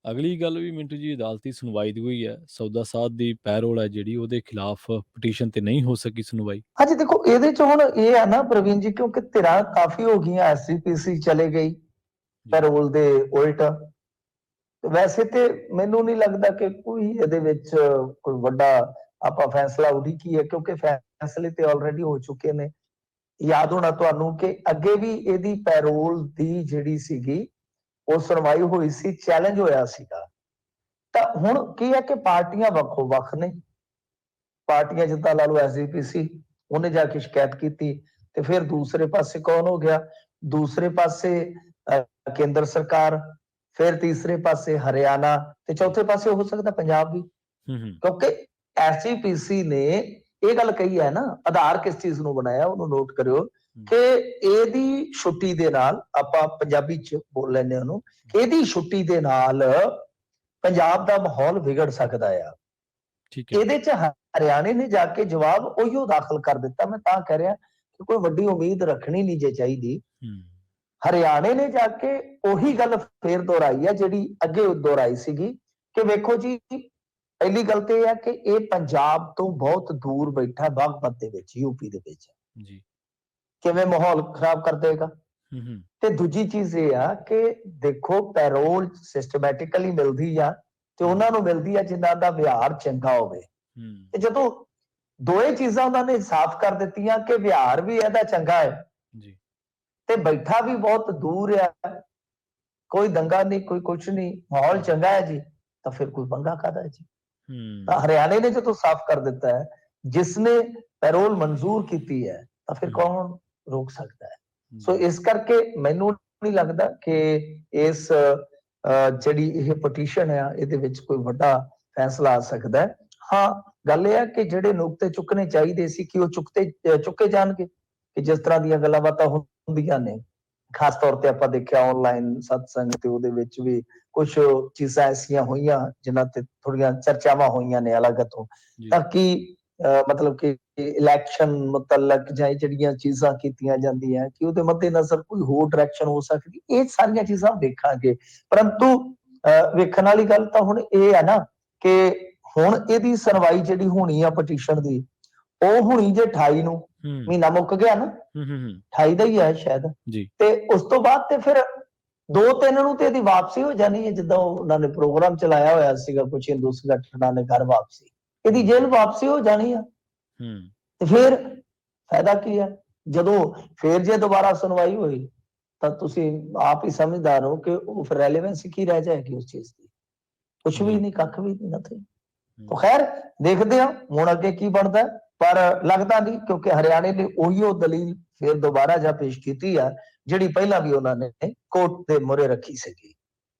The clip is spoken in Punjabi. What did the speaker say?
ਅਗਲੀ ਗੱਲ ਵੀ ਮਿੰਟੂ ਜੀ ਅਦਾਲਤੀ ਸੁਣਵਾਈ ਦੀ ਹੋਈ ਹੈ। ਸੌਦਾ ਸਾਧ ਦੀ ਪੈਰੋਲ ਹੈ ਜਿਹੜੀ ਉਹਦੇ ਖਿਲਾਫ ਪਟੀਸ਼ਨ ਤੇ ਨਹੀਂ ਹੋ ਸਕੀ ਸੁਣਵਾਈ। ਹਾਂਜੀ ਦੇਖੋ, ਇਹਦੇ ਚ ਹੁਣ ਇਹ ਹੈ ਨਾ ਪ੍ਰਵੀਨ ਜੀ, ਕਿਉਂਕਿ ਧਿਰਾਂ ਕਾਫੀ ਹੋ ਗਈਆਂ, ਐਸਜੀਪੀਸੀ ਚਲੇ ਗਈ ਜੀ ਪੈਰੋਲ ਦੇ ਉਲਟ। ਵੈਸੇ ਤੇ ਮੈਨੂੰ ਨਹੀਂ ਲੱਗਦਾ ਕਿ ਕੋਈ ਇਹਦੇ ਵਿੱਚ ਕੋਈ ਵੱਡਾ ਆਪਾਂ ਫੈਸਲਾ ਉਡੀਕੀਏ, ਕਿਉਂਕਿ ਫੈਸਲੇ ਤੇ ਆਲਰੇਡੀ ਹੋ ਚੁੱਕੇ ਨੇ। ਯਾਦ ਹੋਣਾ ਤੁਹਾਨੂੰ ਕਿ ਅੱਗੇ ਵੀ ਇਹਦੀ ਪੈਰੋਲ ਦੀ ਜਿਹੜੀ ਸੀਗੀ ਉਹ ਸੁਣਵਾਈ ਹੋਈ ਸੀ, ਚੈਲੰਜ ਹੋਇਆ ਸੀਗਾ। ਤਾਂ ਹੁਣ ਕੀ ਹੈ ਕਿ ਪਾਰਟੀਆਂ ਵੱਖੋ ਵੱਖ ਨੇ। ਪਾਰਟੀਆਂ ਜਿੱਦਾਂ ਲਾ ਲਓ ਐਸਜੀਪੀਸੀ, ਉਹਨੇ ਜਾ ਕੇ ਸ਼ਿਕਾਇਤ ਕੀਤੀ, ਤੇ ਫਿਰ ਦੂਸਰੇ ਪਾਸੇ ਕੌਣ ਹੋ ਗਿਆ, ਦੂਸਰੇ ਪਾਸੇ ਕੇਂਦਰ ਸਰਕਾਰ, ਫਿਰ ਤੀਸਰੇ ਪਾਸੇ ਹਰਿਆਣਾ, ਤੇ ਚੌਥੇ ਪਾਸੇ ਹੋ ਸਕਦਾ ਪੰਜਾਬ ਵੀ। ਕਿਉਂਕਿ ਐਸਜੀਪੀਸੀ ਨੇ ਇਹ ਗੱਲ ਕਹੀ ਹੈ ਨਾ, ਆਧਾਰ ਕਿਸ ਚੀਜ਼ ਨੂੰ ਬਣਾਇਆ ਉਹਨੂੰ ਨੋਟ ਕਰਿਓ, ਕਿ ਇਹਦੀ ਛੁੱਟੀ ਦੇ ਨਾਲ, ਆਪਾਂ ਪੰਜਾਬੀ ਚ ਬੋਲ ਲੈਂਦੇ ਉਹਨੂੰ, ਇਹਦੀ ਛੁੱਟੀ ਦੇ ਨਾਲ ਪੰਜਾਬ ਦਾ ਮਾਹੌਲ ਵਿਗੜ ਸਕਦਾ ਆ। ਇਹਦੇ ਚ ਹਰਿਆਣੇ ਨੇ ਜਾ ਕੇ ਜਵਾਬ ਉਹੀਓ ਦਾਖਲ ਕਰ ਦਿੱਤਾ। ਮੈਂ ਤਾਂ ਕਹਿ ਰਿਹਾ ਕਿ ਕੋਈ ਵੱਡੀ ਉਮੀਦ ਰੱਖਣੀ ਨਹੀਂ ਜੇ ਚਾਹੀਦੀ। ਹਰਿਆਣੇ ਨੇ ਜਾ ਕੇ ਉਹੀ ਗੱਲ ਫੇਰ ਦੁਹਰਾਈ ਹੈ ਜਿਹੜੀ ਅੱਗੇ ਦੁਹਰਾਈ ਸੀਗੀ, ਕਿ ਵੇਖੋ ਜੀ, ਪਹਿਲੀ ਗੱਲ ਤੇ ਇਹ ਹੈ ਕਿ ਇਹ ਪੰਜਾਬ ਤੋਂ ਬਹੁਤ ਦੂਰ ਬੈਠਾ ਬਾਗਪਤ ਦੇ ਵਿੱਚ, ਯੂਪੀ ਦੇ ਵਿੱਚ, ਕਿਵੇਂ ਮਾਹੌਲ ਖਰਾਬ ਕਰ ਦੇਗਾ। ਤੇ ਦੂਜੀ ਚੀਜ਼ ਇਹ ਆ ਕਿ ਦੇਖੋ, ਪੈਰੋਲ ਸਿਸਟਮੈਟਿਕਲੀ ਮਿਲਦੀ ਆ ਤੇ ਉਹਨਾਂ ਨੂੰ ਮਿਲਦੀ ਆ ਜਿਨ੍ਹਾਂ ਦਾ ਵਿਹਾਰ ਚੰਗਾ ਹੋਵੇ। ਤੇ ਜਦੋਂ ਦੋਏ ਚੀਜ਼ਾਂ ਉਹਨਾਂ ਨੇ ਸਾਫ਼ ਕਰ ਦਿੱਤੀਆਂ ਕਿ ਵਿਹਾਰ ਵੀ ਇਹਦਾ ਚੰਗਾ ਹੈ ਤੇ ਬੈਠਾ ਵੀ ਬਹੁਤ ਦੂਰ ਆ, ਕੋਈ ਦੰਗਾ ਨਹੀਂ, ਕੋਈ ਕੁਛ ਨਹੀਂ, ਮਾਹੌਲ ਚੰਗਾ ਹੈ ਜੀ, ਤਾਂ ਫਿਰ ਕੋਈ ਪੰਗਾ ਕਾਹਦਾ ਹੈ ਜੀ। ਤਾਂ ਹਰਿਆਣੇ ਨੇ ਜਦੋਂ ਸਾਫ਼ ਕਰ ਦਿੱਤਾ ਹੈ, ਜਿਸਨੇ ਪੈਰੋਲ ਮਨਜ਼ੂਰ ਕੀਤੀ ਹੈ, ਤਾਂ ਫਿਰ ਕੌਣ ਰੋਕ ਸਕਦਾ ਹੈ। ਸੋ ਇਸ ਕਰਕੇ ਮੈਨੂੰ ਨਹੀਂ ਲੱਗਦਾ ਕਿ ਇਸ ਜਿਹੜੀ ਇਹ ਪਟੀਸ਼ਨ ਆ ਇਹਦੇ ਵਿੱਚ ਕੋਈ ਵੱਡਾ ਫੈਸਲਾ ਆ ਸਕਦਾ ਹੈ। ਹਾਂ, ਗੱਲ ਇਹ ਹੈ ਕਿ ਜਿਹੜੇ ਨੁਕਤੇ ਚੁੱਕਣੇ ਚਾਹੀਦੇ ਸੀ ਕਿ ਉਹ ਚੁੱਕੇ ਜਾਣਗੇ, ਕਿ ਜਿਸ ਤਰ੍ਹਾਂ ਦੀਆਂ ਗੱਲਾਂ ਬਾਤਾਂ ਹੁੰਦੀਆਂ ਨੇ, ਖਾਸ ਤੌਰ ਤੇ ਆਪਾਂ ਦੇਖਿਆ ਆਨਲਾਈਨ ਸਤਸੰਗ ਤੇ ਉਹਦੇ ਵਿੱਚ ਵੀ ਕੁਝ ਚੀਜ਼ਾਂ ਐਸੀਆਂ ਹੋਈਆਂ ਜਿਨ੍ਹਾਂ ਤੇ ਥੋੜੀਆਂ ਚਰਚਾਵਾਂ ਹੋਈਆਂ ਨੇ ਅਲੱਗ ਤੋਂ, ਤਾਂ ਕਿ ਮਤਲਬ ਕਿ ਇਲੈਕਸ਼ਨ ਮੁਤਲਕ ਜਾਂ ਜਿਹੜੀਆਂ ਚੀਜ਼ਾਂ ਕੀਤੀਆਂ ਜਾਂਦੀਆਂ ਕਿ ਉਹਦੇ ਮੱਦੇ ਨਜ਼ਰ ਕੋਈ ਹੋਰ ਡਾਇਰੈਕਸ਼ਨ ਹੋ ਸਕਦੀ, ਇਹ ਸਾਰੀਆਂ ਚੀਜ਼ਾਂ ਵੇਖਾਂਗੇ। ਪਰੰਤੂ ਵੇਖਣ ਵਾਲੀ ਗੱਲ ਤਾਂ ਹੁਣ ਇਹ ਹੈ ਨਾ ਕਿ ਹੁਣ ਇਹਦੀ ਸੁਣਵਾਈ ਜਿਹੜੀ ਹੋਣੀ ਆ ਪਟੀਸ਼ਨ ਦੀ, ਉਹ ਹੋਣੀ ਜੇ 28 ਨੂੰ, ਮਹੀਨਾ ਮੁੱਕ ਗਿਆ ਨਾ, 28 ਦਾ ਹੀ ਹੈ ਸ਼ਾਇਦ, ਤੇ ਉਸ ਤੋਂ ਬਾਅਦ ਤੇ ਫਿਰ 2-3 ਨੂੰ ਤੇ ਇਹਦੀ ਵਾਪਸੀ ਹੋ ਜਾਣੀ ਹੈ, ਜਿੱਦਾਂ ਉਹਨਾਂ ਨੇ ਪ੍ਰੋਗਰਾਮ ਚਲਾਇਆ ਹੋਇਆ ਸੀਗਾ ਕੁਝ ਹਿੰਦੂ ਸੰਗਠਨਾਂ ਨੇ, ਘਰ ਵਾਪਸੀ, ਇਹਦੀ ਜੇਲ੍ਹ ਵਾਪਸੀ ਹੋ ਜਾਣੀ ਆ। ਤੇ ਫਿਰ ਫਾਇਦਾ ਕੀ ਹੈ, ਜਦੋਂ ਫਿਰ ਜੇ ਦੁਬਾਰਾ ਸੁਣਵਾਈ ਹੋਈ ਤਾਂ ਤੁਸੀਂ ਆਪ ਹੀ ਸਮਝਦਾਰ ਹੋ ਕਿ ਉਹ ਫਿਰ ਰੈਲੇਵੈਂਸੀ ਕੀ ਰਹਿ ਜਾਏਗੀ ਉਸ ਚੀਜ਼ ਦੀ, ਕੁਛ ਵੀ ਨਹੀਂ, ਕੱਖ ਵੀ ਨਹੀਂ, ਨਥਿੰਗ। तो खैर देखते हैं ਹੁਣ ਅੱਗੇ ਕੀ ਬਣਦਾ, ਪਰ ਲੱਗਦਾ ਨਹੀਂ, ਕਿਉਂਕਿ ਹਰਿਆਣੇ ਨੇ ਉਹੀਓ ਦਲੀਲ ਫਿਰ ਦੁਬਾਰਾ ਜਾਂ ਪੇਸ਼ ਕੀਤੀ ਆ ਜਿਹੜੀ ਪਹਿਲਾਂ ਵੀ ਉਹਨਾਂ ਨੇ ਕੋਰਟ ਦੇ ਮੂਹਰੇ ਰੱਖੀ ਸੀਗੀ।